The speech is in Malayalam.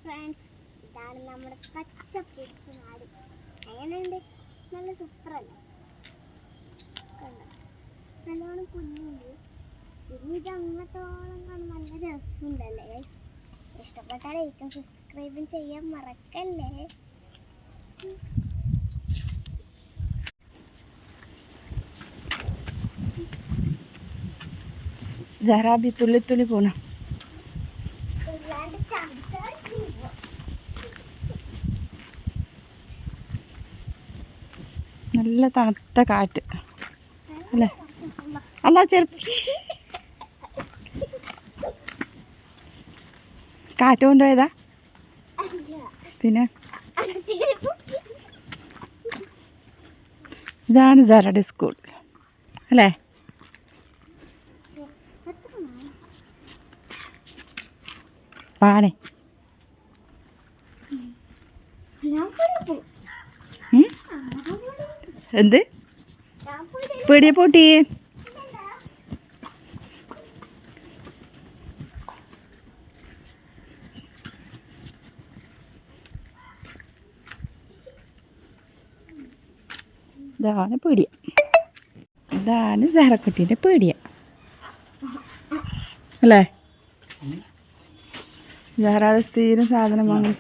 ഫ്രണ്ട്സ്, ഇതാണ് നമ്മുടെ പച്ചപ്പിടിച്ച നാട്. എങ്ങനെയുണ്ട്? നല്ല സൂപ്പറല്ലേ? കണ്ടോ, നല്ലോണം കുഞ്ഞുണ്ട്. ഇനി ഇത് അങ്ങോട്ടോളം കാണാൻ നല്ല രസമുണ്ടല്ലേ. ഇഷ്ടപ്പെട്ടാൽ ലൈക്കും സബ്സ്ക്രൈബും ചെയ്യാൻ മറക്കല്ലേ. ജറാബി തുള്ളി തുള്ളി പോണ നല്ല തണുത്ത കാറ്റ് അല്ലേ? അല്ല ചെറുപ്പം കാറ്റ് കൊണ്ടുപോയതാ. പിന്നെ ഇതാണ് ജറയുടെ സ്കൂൾ അല്ലേ? പാടെ എന്ത് പേടിയ പോട്ടി ഇതാണ് പേടിയ. ഇതാണ് സഹറക്കുട്ടീൻ്റെ പേടിയ അല്ലേ? സഹറ സ്ഥിരം സാധനം വാങ്ങി